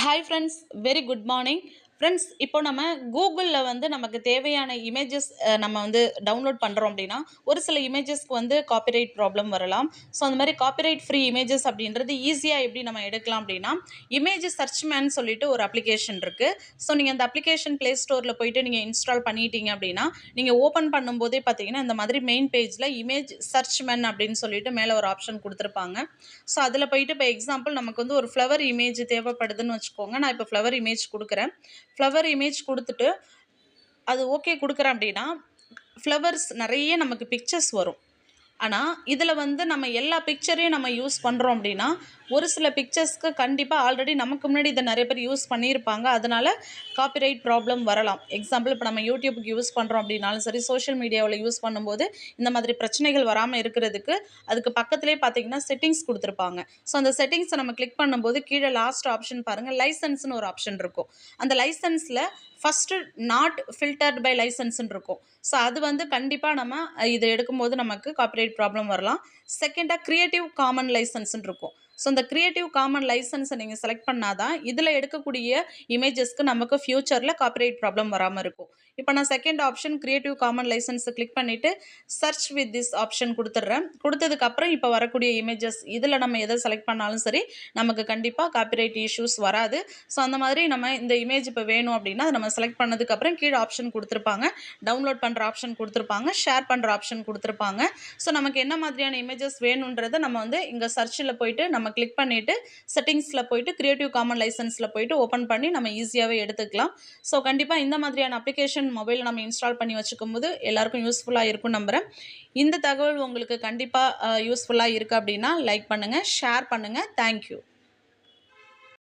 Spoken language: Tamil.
Hi friends, very good morning friends. இப்போ நம்ம கூகுளில் வந்து நமக்கு தேவையான இமேஜஸ் நம்ம வந்து டவுன்லோட் பண்ணுறோம் அப்படின்னா ஒரு சில இமேஜஸ்க்கு வந்து காப்பிரைட் ப்ராப்ளம் வரலாம். ஸோ அந்த மாதிரி காப்பிரைட் ஃப்ரீ இமேஜஸ் அப்படின்றது ஈஸியாக எப்படி நம்ம எடுக்கலாம் அப்படின்னா, இமேஜ் சர்ச் மேன் சொல்லிட்டு ஒரு அப்ளிகேஷன் இருக்குது. ஸோ நீங்கள் அந்த அப்ளிகேஷன் ப்ளே ஸ்டோரில் போயிட்டு நீங்கள் இன்ஸ்டால் பண்ணிட்டீங்க அப்படின்னா, நீங்கள் ஓப்பன் பண்ணும்போதே பார்த்தீங்கன்னா இந்த மாதிரி மெயின் பேஜில் இமேஜ் சர்ச் மேன் அப்படின்னு சொல்லிட்டு மேலே ஒரு ஆப்ஷன் கொடுத்துருப்பாங்க. ஸோ அதில் போயிட்டு இப்போ எக்ஸாம்பிள் நமக்கு வந்து ஒரு ஃப்ளவர் இமேஜ் தேவைப்படுதுன்னு வச்சுக்கோங்க. நான் இப்போ ஃப்ளவர் இமேஜ் கொடுக்குறேன். ஃப்ளவர் இமேஜ் கொடுத்துட்டு அது ஓகே கொடுக்குறேன் அப்படின்னா, ஃப்ளவர்ஸ் நிறைய நமக்கு பிக்சர்ஸ் வரும். ஆனால் இதில் வந்து நம்ம எல்லா பிக்சரையும் நம்ம யூஸ் பண்ணுறோம் அப்படின்னா, ஒரு சில பிக்சர்ஸ்க்கு கண்டிப்பாக ஆல்ரெடி நமக்கு முன்னாடி இதை நிறைய பேர் யூஸ் பண்ணியிருப்பாங்க. அதனால் காப்பிரைட் ப்ராப்ளம் வரலாம். எக்ஸாம்பிள் இப்போ நம்ம யூடியூப்புக்கு யூஸ் பண்ணுறோம் அப்படின்னாலும் சரி, சோஷியல் மீடியாவில் யூஸ் பண்ணும்போது இந்த மாதிரி பிரச்சனைகள் வராமல் இருக்கிறதுக்கு அதுக்கு பக்கத்துலேயே பார்த்தீங்கன்னா செட்டிங்ஸ் கொடுத்துருப்பாங்க. ஸோ அந்த செட்டிங்ஸை நம்ம கிளிக் பண்ணும்போது கீழே லாஸ்ட் ஆப்ஷன் பாருங்கள், லைசன்ஸ்னு ஒரு ஆப்ஷன் இருக்கும். அந்த லைசன்ஸில் ஃபஸ்ட்டு நாட் ஃபில்டர்ட் பை லைசன்ஸ்ன்னு இருக்கும். ஸோ அது வந்து கண்டிப்பாக நம்ம இதை எடுக்கும்போது நமக்கு காப்பிரைட் ப்ராப்ளம் வரலாம். செகண்டாக கிரியேட்டிவ் காமன் லைசன்ஸ்ன்னு இருக்கும். ஸோ இந்த கிரியேட்டிவ் காமன் லைசன்ஸை நீங்கள் செலக்ட் பண்ணாதான் இதில் எடுக்கக்கூடிய இமேஜஸ்க்கு நமக்கு ஃப்யூச்சரில் காப்பிரைட் ப்ராப்ளம் வராமல் இருக்கும். இப்போ நான் செகண்ட் ஆப்ஷன் கிரியேட்டிவ் காமன் லைசன்ஸை கிளிக் பண்ணிவிட்டு சர்ச் வித் திஸ் ஆப்ஷன் கொடுத்துட்றேன். கொடுத்ததுக்கப்புறம் இப்போ வரக்கூடிய இமேஜஸ் இதில் நம்ம எதை செலக்ட் பண்ணாலும் சரி நமக்கு கண்டிப்பாக காப்பிரைட் இஷ்யூஸ் வராது. ஸோ அந்த மாதிரி நம்ம இந்த இமேஜ் இப்போ வேணும் அப்படின்னா அதை நம்ம செலக்ட் பண்ணதுக்கப்புறம் கீழே ஆப்ஷன் கொடுத்துருப்பாங்க, டவுன்லோட் பண்ணுற ஆப்ஷன் கொடுத்துருப்பாங்க, ஷேர் பண்ணுற ஆப்ஷன் கொடுத்துருப்பாங்க. ஸோ நமக்கு என்ன மாதிரியான இமேஜஸ் வேணுன்றதை நம்ம வந்து இங்கே சர்ச்சில் போயிட்டு நம்ம கிளிக் பண்ணிவிட்டு செட்டிங்ஸில் போயிட்டு கிரியேட்டிவ் காமன் லைசன்ஸில் போயிட்டு ஓப்பன் பண்ணி நம்ம ஈஸியாகவே எடுத்துக்கலாம். ஸோ கண்டிப்பாக இந்த மாதிரியான அப்ளிகேஷன் மொபைலில் நம்ம இன்ஸ்டால் பண்ணி வச்சுக்கும் போது எல்லாருக்கும் யூஸ்ஃபுல்லாக இருக்கும் நம்புகிறேன். இந்த தகவல் உங்களுக்கு கண்டிப்பாக யூஸ்ஃபுல்லாக இருக்குது அப்படின்னா லைக் பண்ணுங்கள், ஷேர் பண்ணுங்கள். தேங்க்யூ.